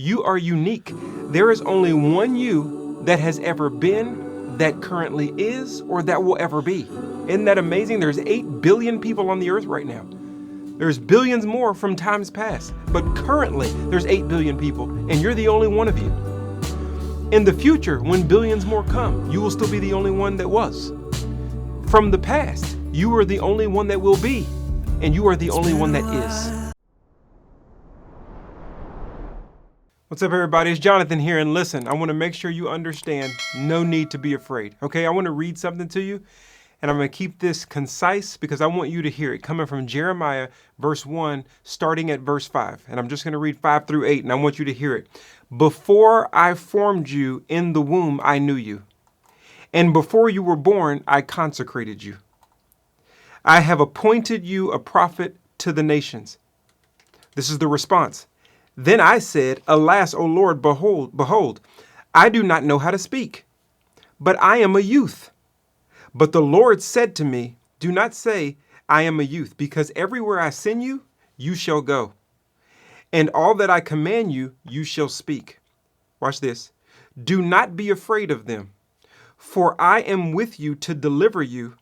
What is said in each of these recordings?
You are unique. There is only one you that has ever been, that currently is, or that will ever be. Isn't that amazing? There's 8 billion people on the earth right now. There's billions more from times past, but currently there's 8 billion people, and you're the only one of you. In the future, when billions more come, you will still be the only one that was. From the past, you are the only one that will be, and you are the only one that is. What's up, everybody? It's Jonathan here, and listen, I want to make sure you understand no need to be afraid, okay? I want to read something to you, and I'm going to keep this concise because I want you to hear it, coming from Jeremiah, verse 1, starting at verse 5. And I'm just going to read 5 through 8, and I want you to hear it. Before I formed you in the womb, I knew you. And before you were born, I consecrated you. I have appointed you a prophet to the nations. This is the response. Then I said, Alas, O Lord, behold, I do not know how to speak, but I am a youth. But the Lord said to me, Do not say, I am a youth, because everywhere I send you, you shall go. And all that I command you, you shall speak. Watch this. Do not be afraid of them, for I am with you to deliver you,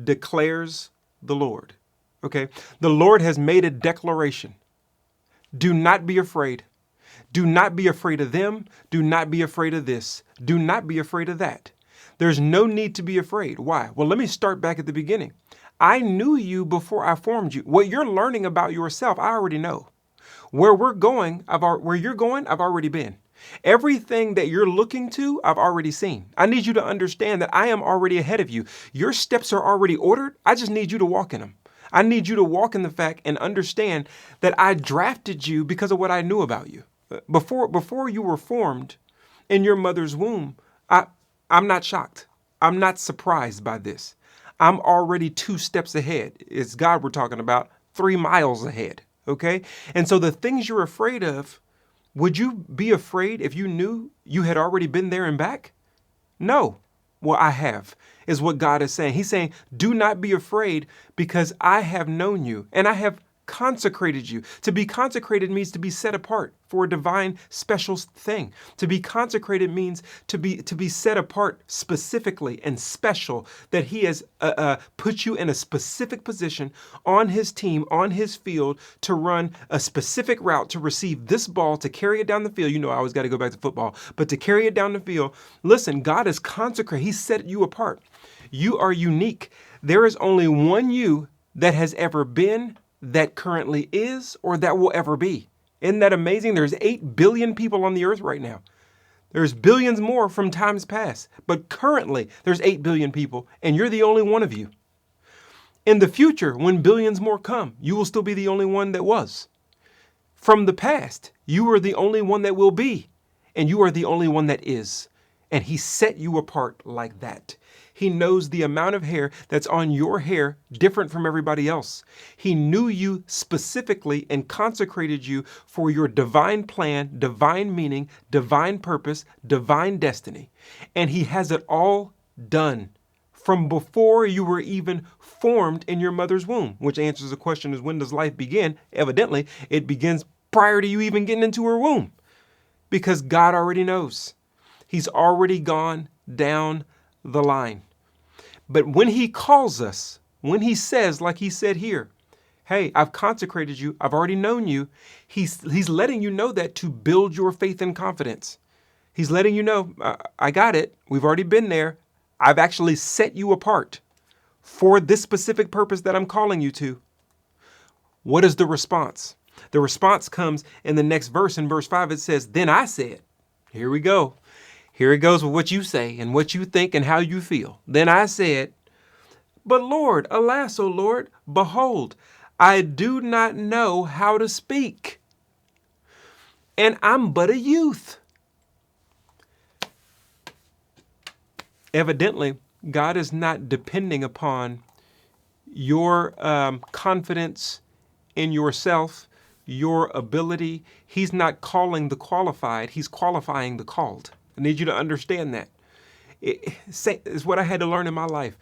declares the Lord. Okay, the Lord has made a declaration. Do not be afraid. Do not be afraid of them. Do not be afraid of this. Do not be afraid of that. There's no need to be afraid. Why? Well, let me start back at the beginning. I knew you before I formed you. What you're learning about yourself, I already know. Where you're going, I've already been. Everything that you're looking to, I've already seen. I need you to understand that I am already ahead of you. Your steps are already ordered. I just need you to walk in them. I need you to walk in the fact and understand that I drafted you because of what I knew about you. Before you were formed in your mother's womb, I'm not shocked. I'm not surprised by this. I'm already 2 steps ahead. It's God we're talking about, 3 miles ahead. Okay? And so the things you're afraid of, would you be afraid if you knew you had already been there and back? No. Well, I have, is what God is saying. He's saying, do not be afraid because I have known you and I have consecrated you. To be consecrated means to be set apart for a divine special thing. To be consecrated means to be set apart specifically and special, that he has put you in a specific position on his team, on his field, to run a specific route, to receive this ball, to carry it down the field. You know, I always got to go back to football, but to carry it down the field. Listen, God is consecrated. He set you apart. You are unique. There is only one you that has ever been, that currently is, or that will ever be. Isn't that amazing? There's 8 billion people on the earth right now. There's billions more from times past, but currently there's 8 billion people, and you're the only one of you. In the future, when billions more come, you will still be the only one that was. From the past, you are the only one that will be, and you are the only one that is. And he set you apart like that. He knows the amount of hair that's on your hair different from everybody else. He knew you specifically and consecrated you for your divine plan, divine meaning, divine purpose, divine destiny. And he has it all done from before you were even formed in your mother's womb, which answers the question is, when does life begin? Evidently, it begins prior to you even getting into her womb, because God already knows. He's already gone down the line. But when he calls us, when he says, like he said here, hey, I've consecrated you, I've already known you, he's letting you know that to build your faith and confidence. He's letting you know, I got it. We've already been there. I've actually set you apart for this specific purpose that I'm calling you to. What is the response? The response comes in the next verse. In verse 5, it says, Then I said, here we go. Here it goes with what you say and what you think and how you feel. Then I said, But Lord, alas, O Lord, behold, I do not know how to speak, and I'm but a youth. Evidently, God is not depending upon your confidence in yourself, your ability. He's not calling the qualified. He's qualifying the called. I need you to understand that. It's what I had to learn in my life.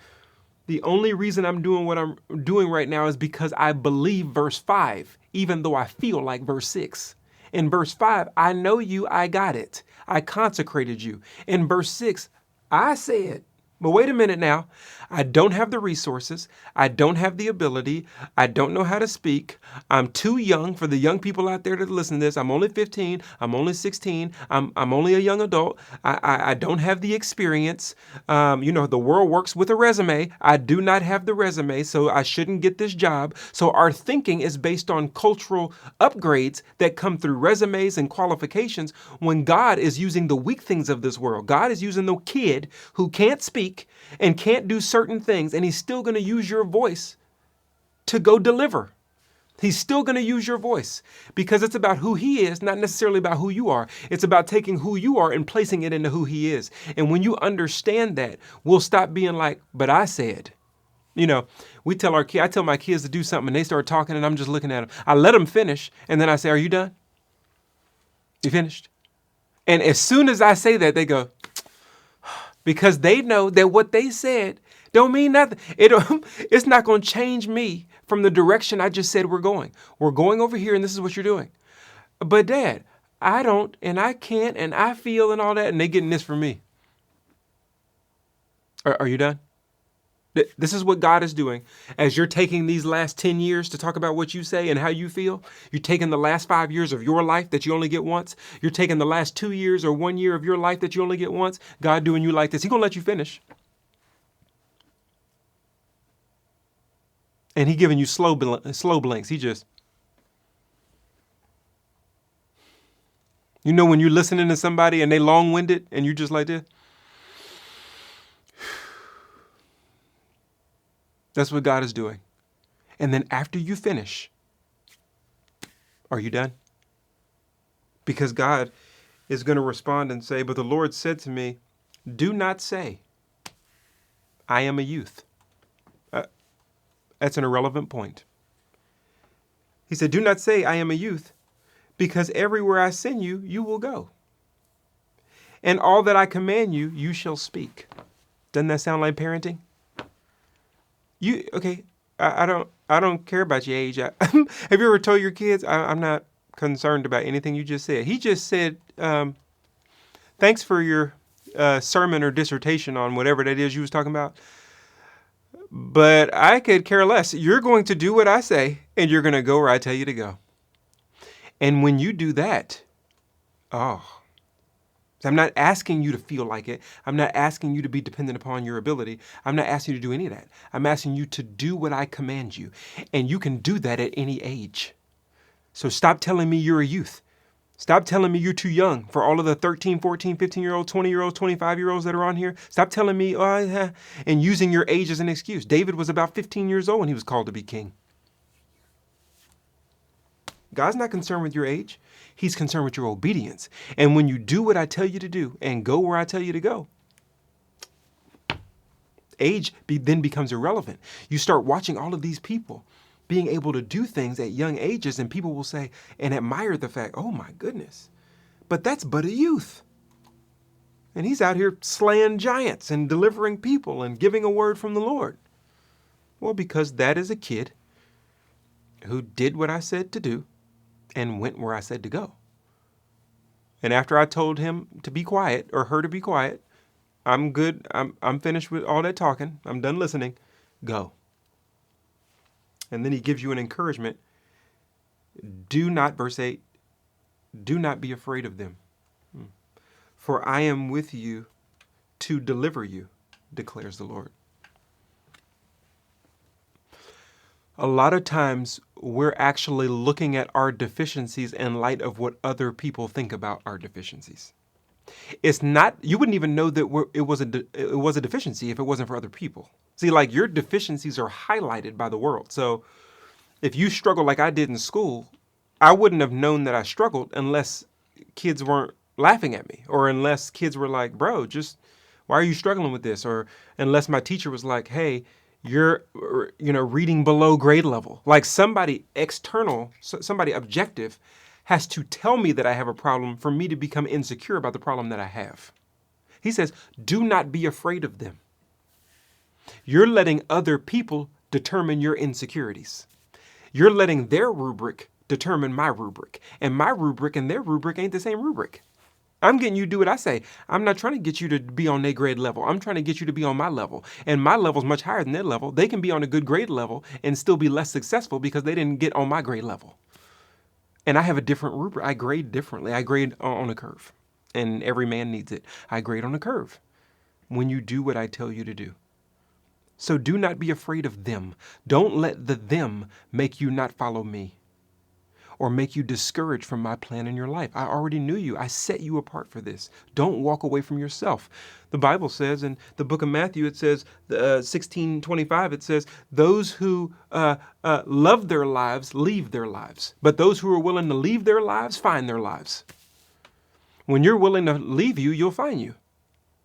The only reason I'm doing what I'm doing right now is because I believe verse 5, even though I feel like verse 6. In verse 5, I know you, I got it. I consecrated you. In verse 6, I said, but wait a minute now. I don't have the resources. I don't have the ability. I don't know how to speak. I'm too young for the young people out there to listen to this. I'm only 15. I'm only 16. I'm only a young adult. I don't have the experience. The world works with a resume. I do not have the resume, so I shouldn't get this job. So our thinking is based on cultural upgrades that come through resumes and qualifications when God is using the weak things of this world. God is using the kid who can't speak and can't do certain things, and he's still going to use your voice to go deliver. He's still going to use your voice because it's about who he is, not necessarily about who you are. It's about taking who you are and placing it into who he is. And when you understand that, we'll stop being like, but I said. I tell my kids to do something and they start talking and I'm just looking at them. I let them finish and then I say, are you done? You finished? And as soon as I say that, they go, because they know that what they said don't mean nothing. It's not going to change me from the direction I just said we're going. We're going over here and this is what you're doing. But Dad, I don't and I can't and I feel and all that and they getting this from me. Are you done? This is what God is doing. As you're taking these last 10 years to talk about what you say and how you feel, you're taking the last 5 years of your life that you only get once. You're taking the last 2 years or 1 year of your life that you only get once. God doing you like this. He's going to let you finish. And he giving you slow blinks. He just, when you're listening to somebody and they long-winded and you just like this. That's what God is doing. And then after you finish, are you done? Because God is going to respond and say, but the Lord said to me, do not say, I am a youth. That's an irrelevant point. He said, do not say I am a youth, because everywhere I send you, you will go. And all that I command you, you shall speak. Doesn't that sound like parenting? I don't care about your age. Have you ever told your kids, I'm not concerned about anything you just said? He just said, thanks for your sermon or dissertation on whatever that is you was talking about. But I could care less. You're going to do what I say, and you're going to go where I tell you to go. And when you do that, I'm not asking you to feel like it. I'm not asking you to be dependent upon your ability. I'm not asking you to do any of that. I'm asking you to do what I command you. And you can do that at any age. So stop telling me you're a youth. Stop telling me you're too young for all of the 13, 14, 15-year-olds, 20-year-olds, 25-year-olds that are on here. Stop telling me, and using your age as an excuse. David was about 15 years old when he was called to be king. God's not concerned with your age. He's concerned with your obedience. And when you do what I tell you to do and go where I tell you to go, age then becomes irrelevant. You start watching all of these people being able to do things at young ages, and people will say and admire the fact, oh my goodness, but that's but a youth. And he's out here slaying giants and delivering people and giving a word from the Lord. Well, because that is a kid who did what I said to do and went where I said to go. And after I told him to be quiet or her to be quiet, I'm good. I'm finished with all that talking. I'm done listening. Go. And then he gives you an encouragement. Do not, verse 8, do not be afraid of them. For I am with you to deliver you, declares the Lord. A lot of times we're actually looking at our deficiencies in light of what other people think about our deficiencies. It's not, you wouldn't even know that it was a deficiency if it wasn't for other people. See, like your deficiencies are highlighted by the world. So if you struggle like I did in school, I wouldn't have known that I struggled unless kids weren't laughing at me, or unless kids were like, bro, why are you struggling with this? Or unless my teacher was like, hey, you're, reading below grade level. Like somebody external, somebody objective has to tell me that I have a problem for me to become insecure about the problem that I have. He says, do not be afraid of them. You're letting other people determine your insecurities. You're letting their rubric determine my rubric. And my rubric and their rubric ain't the same rubric. I'm getting you to do what I say. I'm not trying to get you to be on their grade level. I'm trying to get you to be on my level. And my level is much higher than their level. They can be on a good grade level and still be less successful because they didn't get on my grade level. And I have a different rubric. I grade differently. I grade on a curve. And every man needs it. I grade on a curve when you do what I tell you to do. So do not be afraid of them. Don't let the them make you not follow me or make you discouraged from my plan in your life. I already knew you. I set you apart for this. Don't walk away from yourself. The Bible says in the book of Matthew, it says, 16:25, it says, those who love their lives, leave their lives. But those who are willing to leave their lives, find their lives. When you're willing to leave you, you'll find you.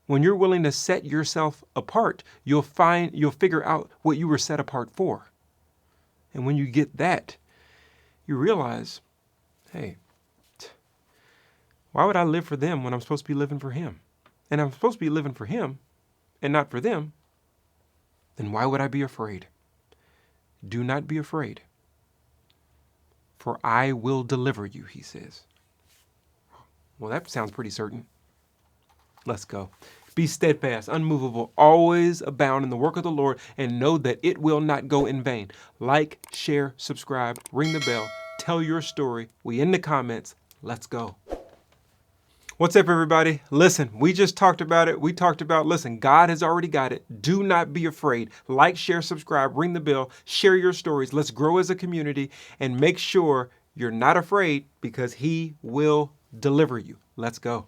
When you're willing to set yourself apart, you'll figure out what you were set apart for. And when you get that, you realize, hey, why would I live for them when I'm supposed to be living for him? And I'm supposed to be living for him and not for them. Then why would I be afraid? Do not be afraid, for I will deliver you, he says. Well, that sounds pretty certain. Let's go. Be steadfast, unmovable, always abound in the work of the Lord, and know that it will not go in vain. Like, share, subscribe, ring the bell, tell your story. We in the comments. Let's go. What's up, everybody? Listen, we just talked about it. Listen, God has already got it. Do not be afraid. Like, share, subscribe, ring the bell, share your stories. Let's grow as a community and make sure you're not afraid because he will deliver you. Let's go.